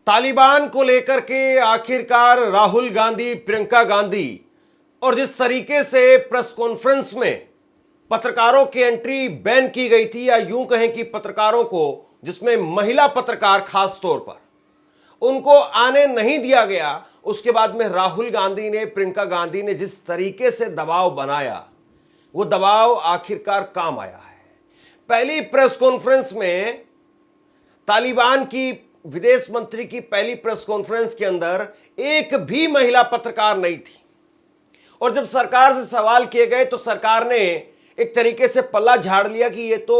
तालिबान को लेकर के आखिरकार राहुल गांधी, प्रियंका गांधी और जिस तरीके से प्रेस कॉन्फ्रेंस में पत्रकारों की एंट्री बैन की गई थी, या यूं कहें कि पत्रकारों को, जिसमें महिला पत्रकार खास तौर पर, उनको आने नहीं दिया गया। उसके बाद में राहुल गांधी ने, प्रियंका गांधी ने जिस तरीके से दबाव बनाया, वो दबाव आखिरकार काम आया है। पहली प्रेस कॉन्फ्रेंस में तालिबान की विदेश मंत्री की पहली प्रेस कॉन्फ्रेंस के अंदर एक भी महिला पत्रकार नहीं थी, और जब सरकार से सवाल किए गए तो सरकार ने एक तरीके से पल्ला झाड़ लिया कि ये तो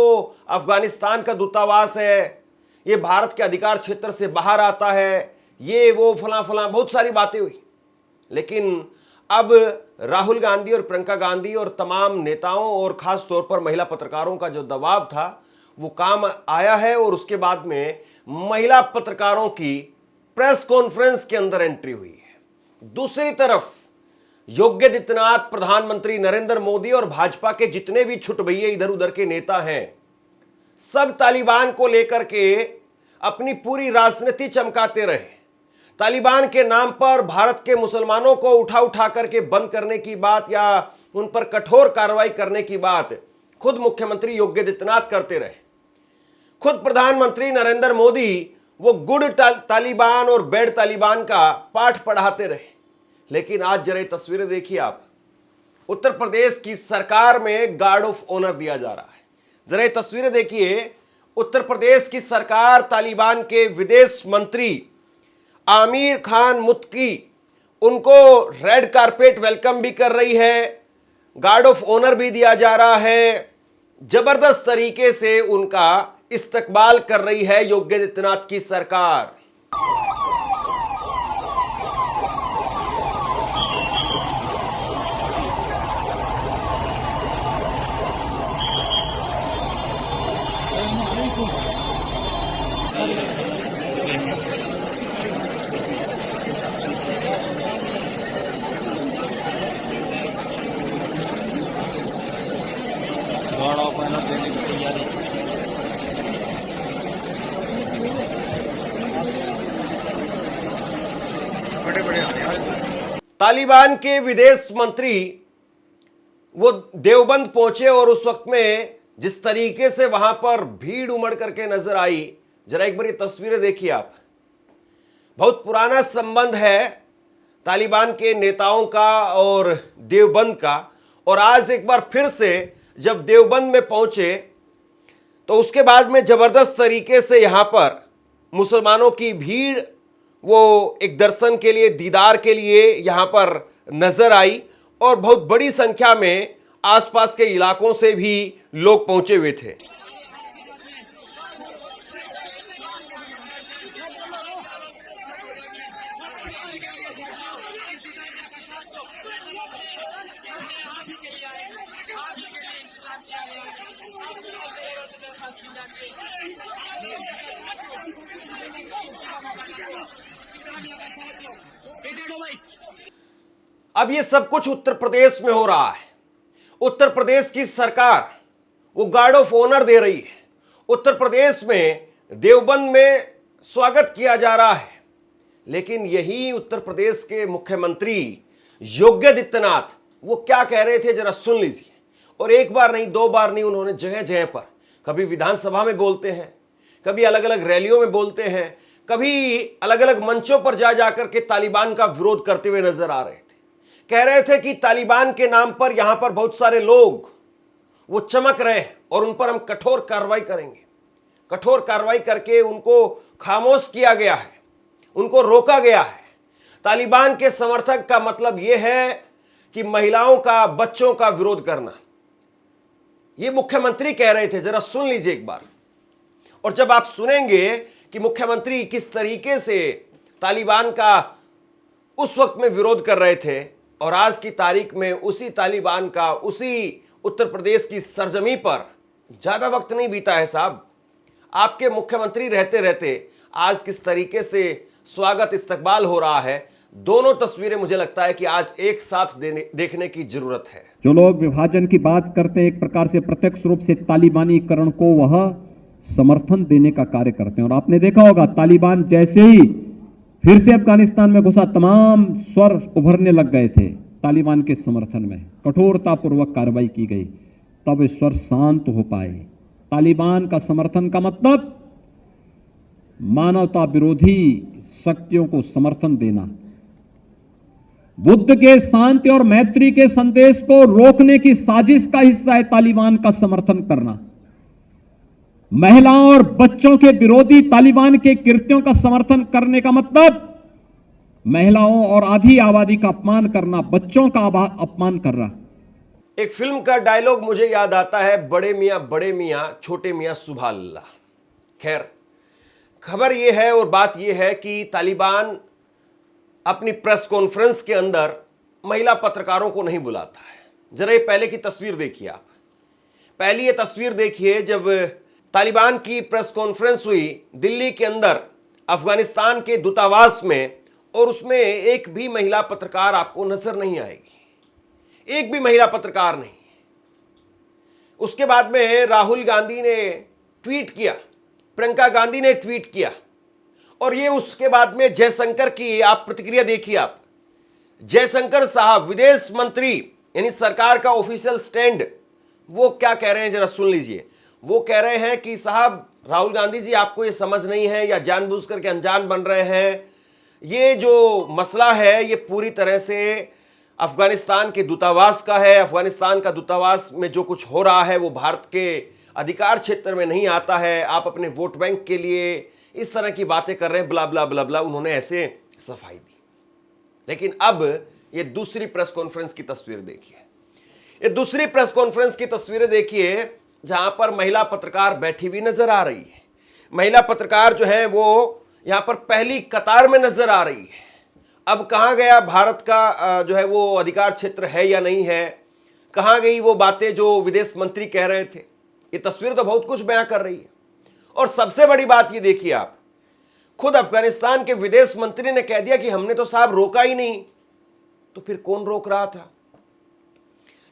अफगानिस्तान का दूतावास है, ये भारत के अधिकार क्षेत्र से बाहर आता है, ये वो फला फला बहुत सारी बातें हुई। लेकिन अब राहुल गांधी और प्रियंका गांधी और तमाम नेताओं और खास तौर पर महिला पत्रकारों का जो दबाव था वो काम आया है, और उसके बाद में महिला पत्रकारों की प्रेस कॉन्फ्रेंस के अंदर एंट्री हुई है। दूसरी तरफ योगी आदित्यनाथ, प्रधानमंत्री नरेंद्र मोदी और भाजपा के जितने भी छुटभैये इधर उधर के नेता हैं, सब तालिबान को लेकर के अपनी पूरी राजनीति चमकाते रहे। तालिबान के नाम पर भारत के मुसलमानों को उठा उठा करके बंद करने की बात या उन पर कठोर कार्रवाई करने की बात खुद मुख्यमंत्री योगी आदित्यनाथ करते रहे। खुद प्रधानमंत्री नरेंद्र मोदी वो गुड तालिबान और बैड तालिबान का पाठ पढ़ाते रहे। लेकिन आज जरा ये तस्वीरें देखिए आप, उत्तर प्रदेश की सरकार में गार्ड ऑफ ऑनर दिया जा रहा है। जरा ये तस्वीरें देखिए, उत्तर प्रदेश की सरकार तालिबान के विदेश मंत्री आमिर खान मुत्की, उनको रेड कारपेट वेलकम भी कर रही है, गार्ड ऑफ ऑनर भी दिया जा रहा है, जबरदस्त तरीके से उनका इस्तकबाल कर रही है योगी आदित्यनाथ की सरकार। तालिबान के विदेश मंत्री वो देवबंद पहुंचे, और उस वक्त में जिस तरीके से वहां पर भीड़ उमड़ करके नजर आई, जरा एक बार ये तस्वीरें देखिए आप। बहुत पुराना संबंध है तालिबान के नेताओं का और देवबंद का, और आज एक बार फिर से जब देवबंद में पहुंचे तो उसके बाद में जबरदस्त तरीके से यहां पर मुसलमानों की भीड़ वो एक दर्शन के लिए, दीदार के लिए यहां पर नजर आई, और बहुत बड़ी संख्या में आसपास के इलाकों से भी लोग पहुंचे हुए थे। अब ये सब कुछ उत्तर प्रदेश में हो रहा है। उत्तर प्रदेश की सरकार वो गार्ड ऑफ ऑनर दे रही है। उत्तर प्रदेश में देवबंद में स्वागत किया जा रहा है। लेकिन यही उत्तर प्रदेश के मुख्यमंत्री योगी आदित्यनाथ वो क्या कह रहे थे, जरा सुन लीजिए। और एक बार नहीं, दो बार नहीं, उन्होंने जगह जगह पर, कभी विधानसभा में बोलते हैं, कभी अलग अलग रैलियों में बोलते हैं, कभी अलग अलग मंचों पर जा जाकर के तालिबान का विरोध करते हुए नजर आ रहे थे। कह रहे थे कि तालिबान के नाम पर यहां पर बहुत सारे लोग वो चमक रहे हैं और उन पर हम कठोर कार्रवाई करेंगे। कठोर कार्रवाई करके उनको खामोश किया गया है, उनको रोका गया है। तालिबान के समर्थक का मतलब यह है कि महिलाओं का, बच्चों का विरोध करना। ये मुख्यमंत्री कह रहे थे, जरा सुन लीजिए एक बार। और जब आप सुनेंगे कि मुख्यमंत्री किस तरीके से तालिबान का उस वक्त में विरोध कर रहे थे, और आज की तारीख में उसी तालिबान का, उसी उत्तर प्रदेश की सरजमी पर ज्यादा वक्त नहीं बीता है साहब, आपके मुख्यमंत्री रहते रहते आज किस तरीके से स्वागत, इस्तकबाल हो रहा है। दोनों तस्वीरें मुझे लगता है कि आज एक साथ देखने की जरूरत है। जो लोग विभाजन की बात करते हैं, एक प्रकार से प्रत्यक्ष रूप से तालिबानीकरण को वह समर्थन देने का कार्य करते हैं। और आपने देखा होगा, तालिबान जैसे ही फिर से अफगानिस्तान में घुसा तमाम स्वर उभरने लग गए थे तालिबान के समर्थन में। कठोरतापूर्वक कार्रवाई की गई, तब ये स्वर शांत हो पाए। तालिबान का समर्थन का मतलब मानवता विरोधी शक्तियों को समर्थन देना। बुद्ध के शांति और मैत्री के संदेश को रोकने की साजिश का हिस्सा है तालिबान का समर्थन करना। महिलाओं और बच्चों के विरोधी तालिबान के कृत्यों का समर्थन करने का मतलब महिलाओं और आधी आबादी का अपमान करना, बच्चों का अपमान करना। एक फिल्म का डायलॉग मुझे याद आता है, बड़े मियां छोटे मियां सुभान अल्लाह। खैर, खबर यह है और बात यह है कि तालिबान अपनी प्रेस कॉन्फ्रेंस के अंदर महिला पत्रकारों को नहीं बुलाता है। जरा ये पहले की तस्वीर देखिए आप। पहली ये तस्वीर देखिए जब तालिबान की प्रेस कॉन्फ्रेंस हुई दिल्ली के अंदर अफगानिस्तान के दूतावास में, और उसमें एक भी महिला पत्रकार आपको नजर नहीं आएगी, एक भी महिला पत्रकार नहीं। उसके बाद में राहुल गांधी ने ट्वीट किया, प्रियंका गांधी ने ट्वीट किया, और ये उसके बाद में जयशंकर की आप प्रतिक्रिया देखिए आप। जयशंकर साहब विदेश मंत्री, यानी सरकार का ऑफिशियल स्टैंड, वो क्या कह रहे हैं जरा सुन लीजिए। वो कह रहे हैं कि साहब राहुल गांधी जी, आपको ये समझ नहीं है या जानबूझकर के अनजान बन रहे हैं। ये जो मसला है ये पूरी तरह से अफगानिस्तान के दूतावास का है। अफगानिस्तान का दूतावास में जो कुछ हो रहा है वो भारत के अधिकार क्षेत्र में नहीं आता है। आप अपने वोट बैंक के लिए इस तरह की बातें कर रहे हैं, ब्ला ब्ला ब्ला ब्ला। उन्होंने ऐसे सफाई दी। लेकिन अब ये दूसरी प्रेस कॉन्फ्रेंस की तस्वीर देखिए। ये दूसरी प्रेस कॉन्फ्रेंस की तस्वीरें देखिए जहां पर महिला पत्रकार बैठी हुई नजर आ रही है। महिला पत्रकार जो है वो यहां पर पहली कतार में नजर आ रही है। अब कहां गया भारत का जो है वो अधिकार क्षेत्र है या नहीं है, कहां गई वो बातें जो विदेश मंत्री कह रहे थे। ये तस्वीर तो बहुत कुछ बयां कर रही है। और सबसे बड़ी बात ये देखिए आप, खुद अफगानिस्तान के विदेश मंत्री ने कह दिया कि हमने तो साहब रोका ही नहीं। तो फिर कौन रोक रहा था?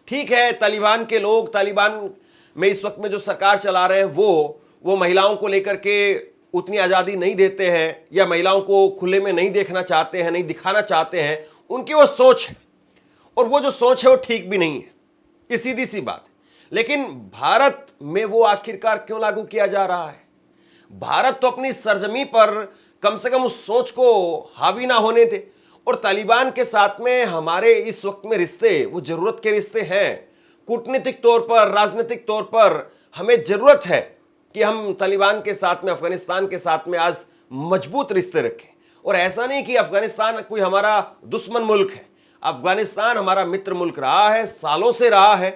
ठीक है, तालिबान के लोग, तालिबान में इस वक्त में जो सरकार चला रहे हैं वो महिलाओं को लेकर के उतनी आज़ादी नहीं देते हैं, या महिलाओं को खुले में नहीं देखना चाहते हैं, नहीं दिखाना चाहते हैं। उनकी वो सोच है, और वो जो सोच है वो ठीक भी नहीं है। ये सीधी सी बात है। लेकिन भारत में वो आखिरकार क्यों लागू किया जा रहा है? भारत तो अपनी सरजमी पर कम से कम उस सोच को हावी ना होने दे। और तालिबान के साथ में हमारे इस वक्त में रिश्ते वो जरूरत के रिश्ते हैं। कूटनीतिक तौर पर, राजनीतिक तौर पर हमें जरूरत है कि हम तालिबान के साथ में, अफगानिस्तान के साथ में आज मजबूत रिश्ते रखें। और ऐसा नहीं कि अफगानिस्तान कोई हमारा दुश्मन मुल्क है। अफगानिस्तान हमारा मित्र मुल्क रहा है, सालों से रहा है।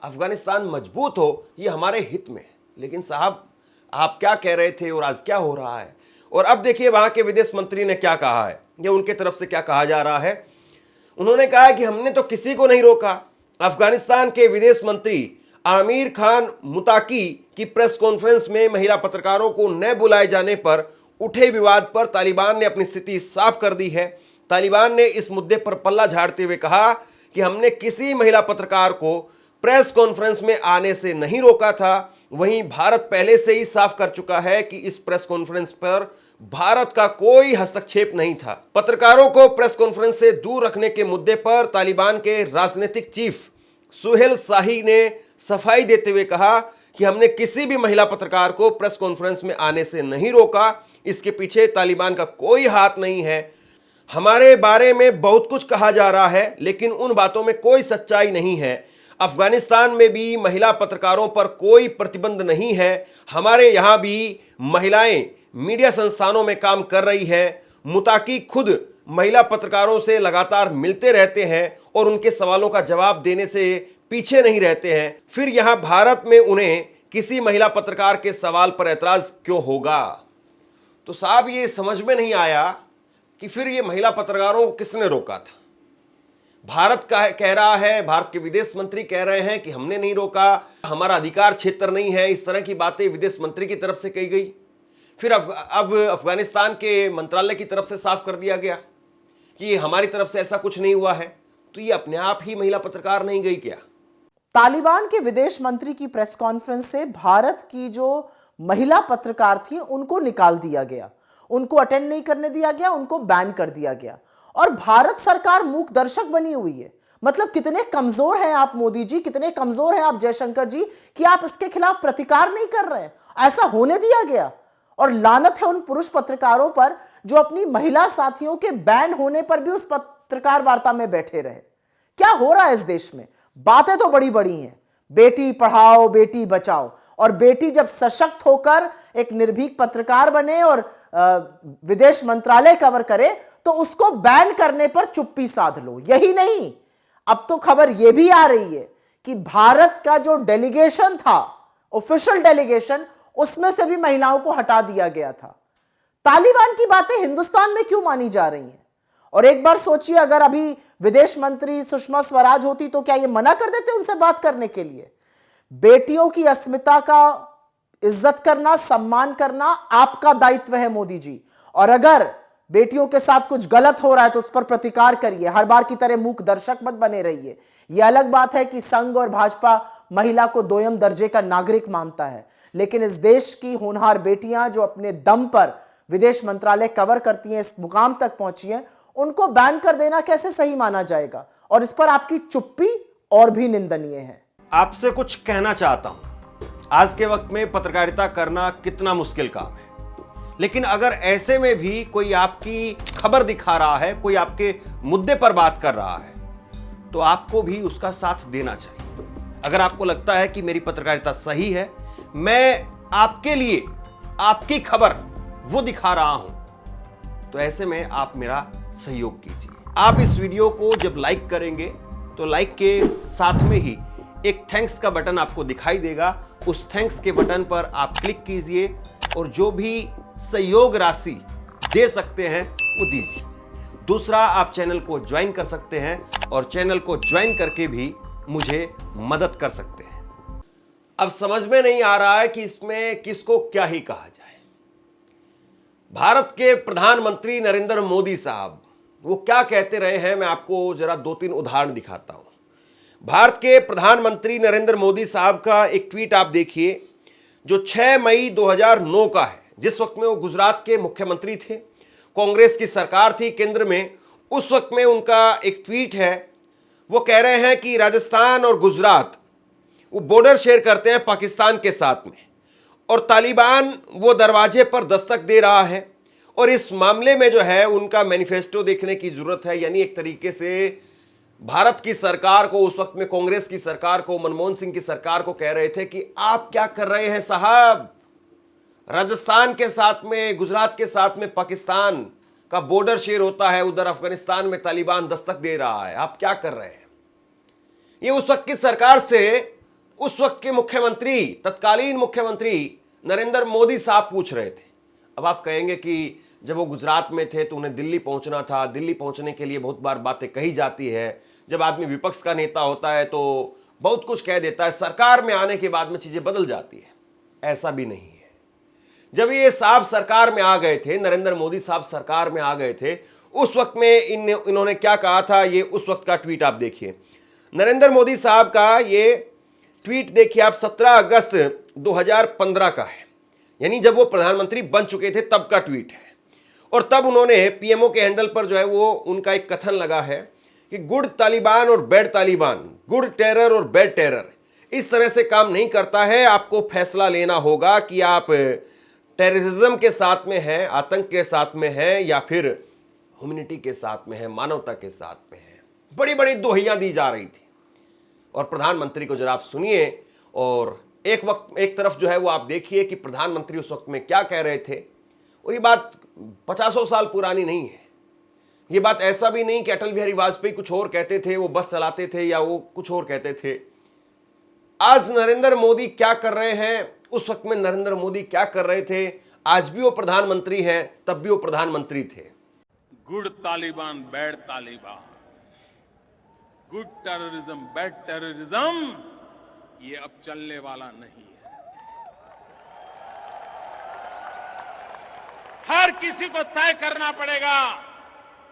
अफगानिस्तान मजबूत हो ये हमारे हित में है। लेकिन साहब आप क्या कह रहे थे और आज क्या हो रहा है? और अब देखिए वहां के विदेश मंत्री ने क्या कहा है, या उनके तरफ से क्या कहा जा रहा है। उन्होंने कहा कि हमने तो किसी को नहीं रोका। अफगानिस्तान के विदेश मंत्री आमिर खान मुताकी की प्रेस कॉन्फ्रेंस में महिला पत्रकारों को न बुलाए जाने पर उठे विवाद पर तालिबान ने अपनी स्थिति साफ कर दी है। तालिबान ने इस मुद्दे पर पल्ला झाड़ते हुए कहा कि हमने किसी महिला पत्रकार को प्रेस कॉन्फ्रेंस में आने से नहीं रोका था। वहीं भारत पहले से ही साफ कर चुका है कि इस प्रेस कॉन्फ्रेंस पर भारत का कोई हस्तक्षेप नहीं था। पत्रकारों को प्रेस कॉन्फ्रेंस से दूर रखने के मुद्दे पर तालिबान के राजनीतिक चीफ सुहेल शाही ने सफाई देते हुए कहा कि हमने किसी भी महिला पत्रकार को प्रेस कॉन्फ्रेंस में आने से नहीं रोका। इसके पीछे तालिबान का कोई हाथ नहीं है। हमारे बारे में बहुत कुछ कहा जा रहा है, लेकिन उन बातों में कोई सच्चाई नहीं है। अफगानिस्तान में भी महिला पत्रकारों पर कोई प्रतिबंध नहीं है। हमारे यहाँ भी महिलाएं मीडिया संस्थानों में काम कर रही है। मुताकी खुद महिला पत्रकारों से लगातार मिलते रहते हैं और उनके सवालों का जवाब देने से पीछे नहीं रहते हैं। फिर यहाँ भारत में उन्हें किसी महिला पत्रकार के सवाल पर ऐतराज क्यों होगा? तो साहब ये समझ में नहीं आया कि फिर ये महिला पत्रकारों को किसने रोका था। भारत का कह रहा है, भारत के विदेश मंत्री कह रहे हैं कि हमने नहीं रोका, हमारा अधिकार क्षेत्र नहीं है। इस तरह की बातें विदेश मंत्री की तरफ से कही गई। फिर अब अफगानिस्तान के मंत्रालय की तरफ से साफ कर दिया गया कि हमारी तरफ से ऐसा कुछ नहीं हुआ है। तो ये अपने आप ही महिला पत्रकार नहीं गई क्या? तालिबान के विदेश मंत्री की प्रेस कॉन्फ्रेंस से भारत की जो महिला पत्रकार थी उनको निकाल दिया गया। उनको अटेंड नहीं करने दिया गया, उनको बैन कर दिया गया। और भारत सरकार मूक दर्शक बनी हुई है। मतलब कितने कमजोर हैं आप मोदी जी, कितने कमजोर हैं आप जयशंकर जी कि आप इसके खिलाफ प्रतिकार नहीं कर रहे हैं। ऐसा होने दिया गया। और लानत है उन पुरुष पत्रकारों पर जो अपनी महिला साथियों के बैन होने पर भी उस पत्रकार वार्ता में बैठे रहे। क्या हो रहा है इस देश में? बातें तो बड़ी बड़ी हैं, बेटी पढ़ाओ बेटी बचाओ, और बेटी जब सशक्त होकर एक निर्भीक पत्रकार बने और विदेश मंत्रालय कवर करे तो उसको बैन करने पर चुप्पी साध लो। यही नहीं, अब तो खबर यह भी आ रही है कि भारत का जो डेलीगेशन था, ऑफिशियल डेलीगेशन, उसमें से भी महिलाओं को हटा दिया गया था। तालिबान की बातें हिंदुस्तान में क्यों मानी जा रही हैं? और एक बार सोचिए, अगर अभी विदेश मंत्री सुषमा स्वराज होती तो क्या ये मना कर देते उनसे बात करने के लिए? बेटियों की अस्मिता का इज्जत करना, सम्मान करना आपका दायित्व है मोदी जी। और अगर बेटियों के साथ कुछ गलत हो रहा है तो उस पर प्रतिकार करिए, हर बार की तरह मूक दर्शक मत बने रहिए। यह अलग बात है कि संघ और भाजपा महिला को दोयम दर्जे का नागरिक मानता है, लेकिन इस देश की होनहार बेटियां जो अपने दम पर विदेश मंत्रालय कवर करती हैं, इस मुकाम तक पहुंची हैं, उनको बैन कर देना कैसे सही माना जाएगा? और इस पर आपकी चुप्पी और भी निंदनीय है। आपसे कुछ कहना चाहता हूं। आज के वक्त में पत्रकारिता करना कितना मुश्किल काम है, लेकिन अगर ऐसे में भी कोई आपकी खबर दिखा रहा है, कोई आपके मुद्दे पर बात कर रहा है, तो आपको भी उसका साथ देना चाहिए। अगर आपको लगता है कि मेरी पत्रकारिता सही है, मैं आपके लिए आपकी खबर वो दिखा रहा हूं, तो ऐसे में आप मेरा सहयोग कीजिए। आप इस वीडियो को जब लाइक करेंगे तो लाइक के साथ में ही एक थैंक्स का बटन आपको दिखाई देगा। उस थैंक्स के बटन पर आप क्लिक कीजिए और जो भी सहयोग राशि दे सकते हैं वो दीजिए। दूसरा, आप चैनल को ज्वाइन कर सकते हैं और चैनल को ज्वाइन करके भी मुझे मदद कर सकते हैं। अब समझ में नहीं आ रहा है कि इसमें किसको क्या ही कहा जाए। भारत के प्रधानमंत्री नरेंद्र मोदी साहब वो क्या कहते रहे हैं, मैं आपको जरा 2-3 उदाहरण दिखाता हूं। भारत के प्रधानमंत्री नरेंद्र मोदी साहब का एक ट्वीट आप देखिए, जो 6 मई 2009 का है, जिस वक्त में वो गुजरात के मुख्यमंत्री थे, कांग्रेस की सरकार थी केंद्र में। उस वक्त में उनका एक ट्वीट है, वो कह रहे हैं कि राजस्थान और गुजरात वो बॉर्डर शेयर करते हैं पाकिस्तान के साथ में, और तालिबान वो दरवाजे पर दस्तक दे रहा है, और इस मामले में जो है उनका मैनिफेस्टो देखने की जरूरत है। यानी एक तरीके से भारत की सरकार को, उस वक्त में कांग्रेस की सरकार को, मनमोहन सिंह की सरकार को कह रहे थे कि आप क्या कर रहे हैं साहब, राजस्थान के साथ में, गुजरात के साथ में पाकिस्तान का बॉर्डर शेयर होता है, उधर अफगानिस्तान में तालिबान दस्तक दे रहा है, आप क्या कर रहे हैं? ये उस वक्त की सरकार से उस वक्त के मुख्यमंत्री, तत्कालीन मुख्यमंत्री नरेंद्र मोदी साहब पूछ रहे थे। अब आप कहेंगे कि जब वो गुजरात में थे तो उन्हें दिल्ली पहुंचना था, दिल्ली पहुंचने के लिए बहुत बार बातें कही जाती है। जब आदमी विपक्ष का नेता होता है तो बहुत कुछ कह देता है, सरकार में आने के बाद में चीजें बदल जाती है। ऐसा भी नहीं है। जब ये साहब सरकार में आ गए थे, नरेंद्र मोदी साहब सरकार में आ गए थे, उस वक्त में इन्होंने क्या कहा था, ये उस वक्त का ट्वीट आप देखिए। नरेंद्र मोदी साहब का ये ट्वीट देखिए आप, 17 अगस्त 2015 का है, यानी जब वो प्रधानमंत्री बन चुके थे तब का ट्वीट है। और तब उन्होंने पीएमओ के हैंडल पर जो है वो उनका एक कथन लगा है कि गुड तालिबान और बैड तालिबान, गुड टेरर और बैड टेरर, इस तरह से काम नहीं करता है। आपको फैसला लेना होगा कि आप टेररिज्म के साथ में हैं, आतंक के साथ में हैं, या फिर ह्यूमैनिटी के साथ में है, मानवता के साथ में है। बड़ी बड़ी दोहियां दी जा रही थी। और प्रधानमंत्री को जरा आप सुनिए, और एक तरफ जो है वो आप देखिए कि प्रधानमंत्री उस वक्त में क्या कह रहे थे। और ये बात 50 साल पुरानी नहीं है। ये बात ऐसा भी नहीं कि अटल बिहारी वाजपेयी कुछ और कहते थे, वो बस चलाते थे, या वो कुछ और कहते थे। आज नरेंद्र मोदी क्या कर रहे हैं, उस वक्त में नरेंद्र मोदी क्या कर रहे थे। आज भी वो प्रधानमंत्री हैं, तब भी वो प्रधानमंत्री थे। Good Taliban bad Taliban, good terrorism bad terrorism, ये अब चलने वाला नहीं है। हर किसी को तय करना पड़ेगा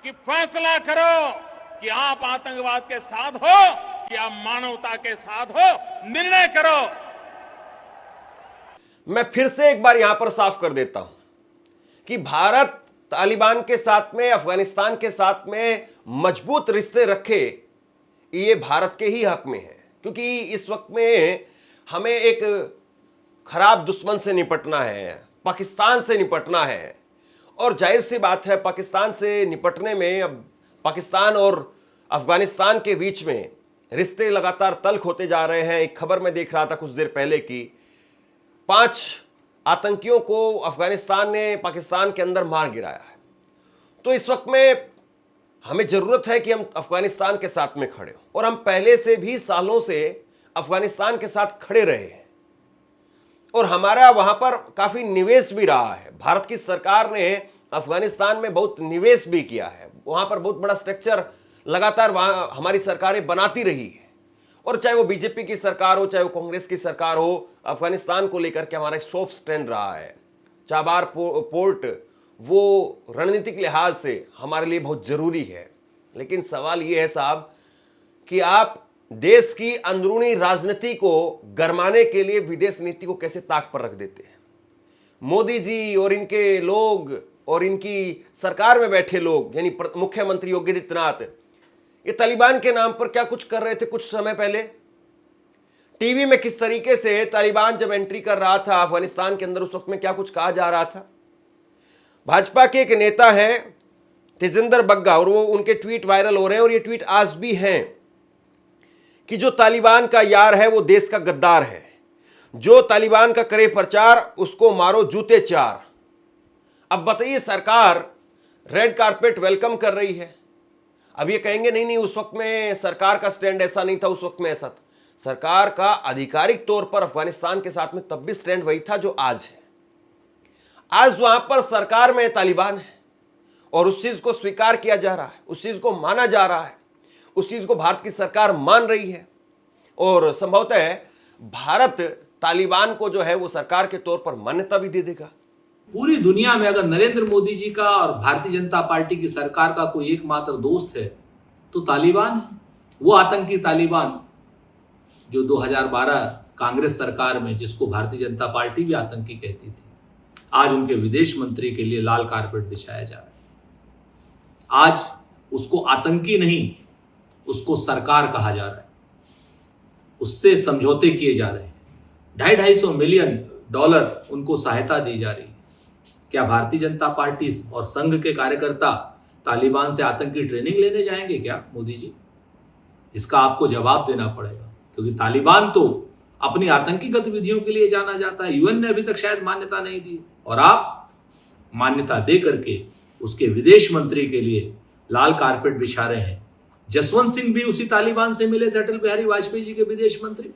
कि फैसला करो कि आप आतंकवाद के साथ हो कि आप मानवता के साथ हो, निर्णय करो। मैं फिर से एक बार यहां पर साफ कर देता हूं कि भारत तालिबान के साथ में, अफगानिस्तान के साथ में मजबूत रिश्ते रखे, ये भारत के ही हक में है। क्योंकि इस वक्त में हमें एक खराब दुश्मन से निपटना है, पाकिस्तान से निपटना है। और जाहिर सी बात है, पाकिस्तान से निपटने में अब पाकिस्तान और अफगानिस्तान के बीच में रिश्ते लगातार तल्ख होते जा रहे हैं। एक खबर में देख रहा था कुछ देर पहले कि 5 आतंकियों को अफगानिस्तान ने पाकिस्तान के अंदर मार गिराया है। तो इस वक्त में हमें जरूरत है कि हम अफगानिस्तान के साथ में खड़े हों, और हम पहले से भी सालों से अफगानिस्तान के साथ खड़े रहे हैं और हमारा वहां पर काफी निवेश भी रहा है। भारत की सरकार ने अफगानिस्तान में बहुत निवेश भी किया है, वहां पर बहुत बड़ा स्ट्रक्चर लगातार वहां हमारी सरकारें बनाती रही है। और चाहे वो बीजेपी की सरकार हो, चाहे वो कांग्रेस की सरकार हो, अफगानिस्तान को लेकर के हमारा एक सॉफ्ट स्टैंड रहा है। चाबार पोर्ट वो रणनीतिक लिहाज से हमारे लिए बहुत जरूरी है। लेकिन सवाल ये है साहब कि आप देश की अंदरूनी राजनीति को गरमाने के लिए विदेश नीति को कैसे ताक पर रख देते हैं। मोदी जी और इनके लोग और इनकी सरकार में बैठे लोग, यानी मुख्यमंत्री योगी आदित्यनाथ, ये तालिबान के नाम पर क्या कुछ कर रहे थे कुछ समय पहले। टीवी में किस तरीके से तालिबान जब एंट्री कर रहा था अफगानिस्तान के अंदर, उस वक्त में क्या कुछ कहा जा रहा था। भाजपा के एक नेता हैं तेजिंदर बग्गा, और वो उनके ट्वीट वायरल हो रहे हैं, और ये ट्वीट आज भी हैं कि जो तालिबान का यार है वो देश का गद्दार है, जो तालिबान का करे प्रचार उसको मारो जूते चार। अब बताइए, सरकार रेड कारपेट वेलकम कर रही है। अब ये कहेंगे नहीं नहीं उस वक्त में सरकार का स्टैंड ऐसा नहीं था, उस वक्त में ऐसा था। सरकार का आधिकारिक तौर पर अफगानिस्तान के साथ में तब भी स्टैंड वही था जो आज है। आज वहां पर सरकार में तालिबान है और उस चीज को स्वीकार किया जा रहा है, उस चीज को माना जा रहा है, उस चीज को भारत की सरकार मान रही है। और संभवतः भारत तालिबान को जो है वो सरकार के तौर पर मान्यता भी दे देगा। पूरी दुनिया में अगर नरेंद्र मोदी जी का और भारतीय जनता पार्टी की सरकार का कोई एकमात्र दोस्त है तो तालिबान है। वो आतंकी तालिबान जो 2012 कांग्रेस सरकार में, जिसको भारतीय जनता पार्टी भी आतंकी कहती थी, आज उनके विदेश मंत्री के लिए लाल कारपेट बिछाया जा रहा है। आज उसको आतंकी नहीं, उसको सरकार कहा जा रहा है, उससे समझौते किए जा रहे हैं। 250 मिलियन डॉलर उनको सहायता दी जा रही है। क्या भारतीय जनता पार्टी और संघ के कार्यकर्ता तालिबान से आतंकी ट्रेनिंग लेने जाएंगे क्या मोदी जी? इसका आपको जवाब देना पड़ेगा, क्योंकि तालिबान तो अपनी आतंकी गतिविधियों के लिए जाना जाता है। यूएन ने अभी तक शायद मान्यता नहीं दी, और आप मान्यता दे करके उसके विदेश मंत्री के लिए लाल कारपेट बिछा रहे हैं। जसवंत सिंह भी उसी तालिबान से मिले थे, अटल बिहारी वाजपेयी जी के विदेश मंत्री,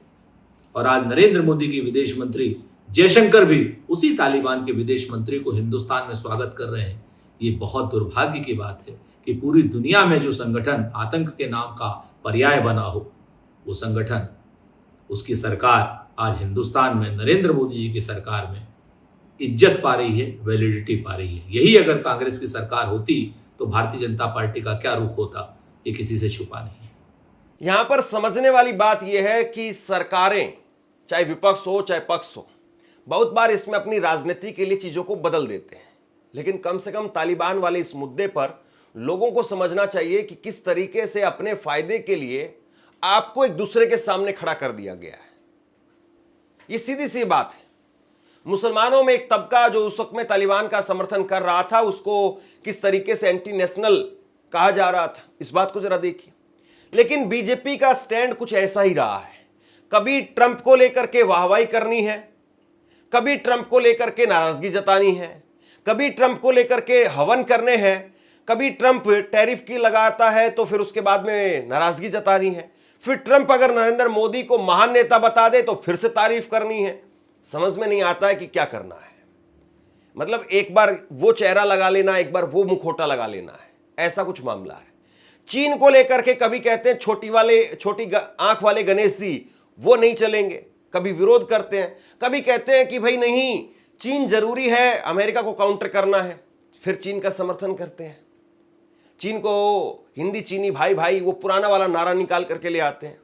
और आज नरेंद्र मोदी के विदेश मंत्री जयशंकर भी उसी तालिबान के विदेश मंत्री को हिंदुस्तान में स्वागत कर रहे हैं। ये बहुत दुर्भाग्य की बात है कि पूरी दुनिया में जो संगठन आतंक के नाम का पर्याय बना हो, वो संगठन, उसकी सरकार आज हिंदुस्तान में नरेंद्र मोदी जी की सरकार में इज्जत पा रही है, वैलिडिटी पा रही है। यही अगर कांग्रेस की सरकार होती तो भारतीय जनता पार्टी का क्या रुख होता, ये किसी से छुपा नहीं। यहां पर समझने वाली बात यह है कि सरकारें, चाहे विपक्ष हो चाहे पक्ष हो, बहुत बार इसमें अपनी राजनीति के लिए चीजों को बदल देते हैं। लेकिन कम से कम तालिबान वाले इस मुद्दे पर लोगों को समझना चाहिए कि किस तरीके से अपने फायदे के लिए आपको एक दूसरे के सामने खड़ा कर दिया गया है। ये सीधी सी बात है। मुसलमानों में एक तबका जो उस वक्त में तालिबान का समर्थन कर रहा था, उसको किस तरीके से एंटी नेशनल कहा जा रहा था, इस बात को जरा देखिए। लेकिन बीजेपी का स्टैंड कुछ ऐसा ही रहा है। कभी ट्रंप को लेकर के वाहवाही करनी है, कभी ट्रंप को लेकर के नाराजगी जतानी है, कभी ट्रंप को लेकर के हवन करने हैं, कभी ट्रंप टैरिफ की लगाता है तो फिर उसके बाद में नाराजगी जतानी है, फिर ट्रंप अगर नरेंद्र मोदी को महान नेता बता दे तो फिर से तारीफ करनी है। समझ में नहीं आता है कि क्या करना है। मतलब एक बार वो चेहरा लगा लेना, एक बार वो मुखौटा लगा लेना है, ऐसा कुछ मामला है। चीन को लेकर के कभी कहते हैं छोटी आंख वाले गणेश जी वो नहीं चलेंगे, कभी विरोध करते हैं, कभी कहते हैं कि भाई नहीं, चीन जरूरी है, अमेरिका को काउंटर करना है, फिर चीन का समर्थन करते हैं। चीन को हिंदी चीनी भाई भाई वो पुराना वाला नारा निकाल करके ले आते हैं।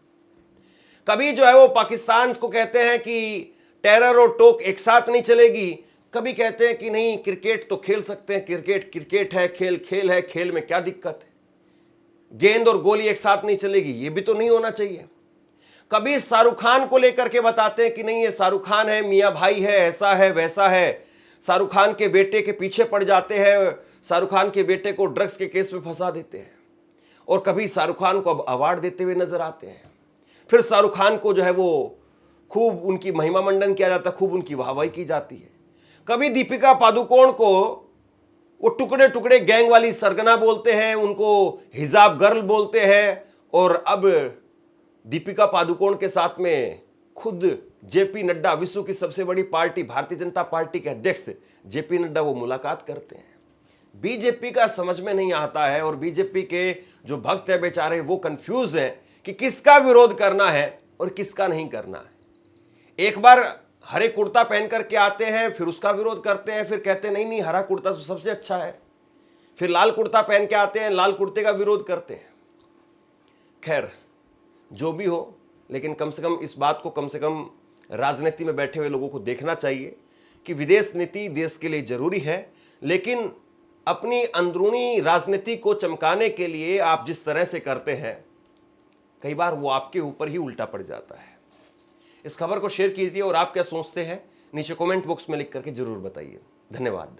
कभी जो है वो पाकिस्तान को कहते हैं कि टेरर और टोक एक साथ नहीं चलेगी, कभी कहते हैं कि नहीं क्रिकेट तो खेल सकते हैं, क्रिकेट क्रिकेट है, खेल खेल है, खेल में क्या दिक्कत है, गेंद और गोली एक साथ नहीं चलेगी, ये भी तो नहीं होना चाहिए। कभी शाहरुख खान को लेकर के बताते हैं कि नहीं ये शाहरुख खान है, मियां भाई है, ऐसा है वैसा है, शाहरुख खान के बेटे के पीछे पड़ जाते हैं, शाहरुख खान के बेटे को ड्रग्स के केस में फंसा देते हैं, और कभी शाहरुख खान को अब अवार्ड देते हुए नजर आते हैं। फिर शाहरुख खान को जो है वो खूब उनकी महिमा मंडन किया जाता है, खूब उनकी वाहवाही की जाती है। कभी दीपिका पादुकोण को वो टुकड़े टुकड़े गैंग वाली सरगना बोलते हैं, उनको हिजाब गर्ल बोलते हैं, और अब दीपिका पादुकोण के साथ में खुद जेपी नड्डा, विश्व की सबसे बड़ी पार्टी भारतीय जनता पार्टी के अध्यक्ष जेपी नड्डा वो मुलाकात करते हैं। बीजेपी का समझ में नहीं आता है, और बीजेपी के जो भक्त है बेचारे वो कंफ्यूज हैं कि किसका विरोध करना है और किसका नहीं करना है। एक बार हरे कुर्ता पहन करके आते हैं, फिर उसका विरोध करते हैं, फिर कहते हैं नहीं नहीं हरा कुर्ता तो सबसे अच्छा है, फिर लाल कुर्ता पहन के आते हैं, लाल कुर्ते का विरोध करते हैं। खैर जो भी हो, लेकिन कम से कम इस बात को कम से कम राजनीति में बैठे हुए लोगों को देखना चाहिए कि विदेश नीति देश के लिए जरूरी है, लेकिन अपनी अंदरूनी राजनीति को चमकाने के लिए आप जिस तरह से करते हैं कई बार वो आपके ऊपर ही उल्टा पड़ जाता है। इस खबर को शेयर कीजिए, और आप क्या सोचते हैं नीचे कमेंट बॉक्स में लिख करके जरूर बताइए। धन्यवाद।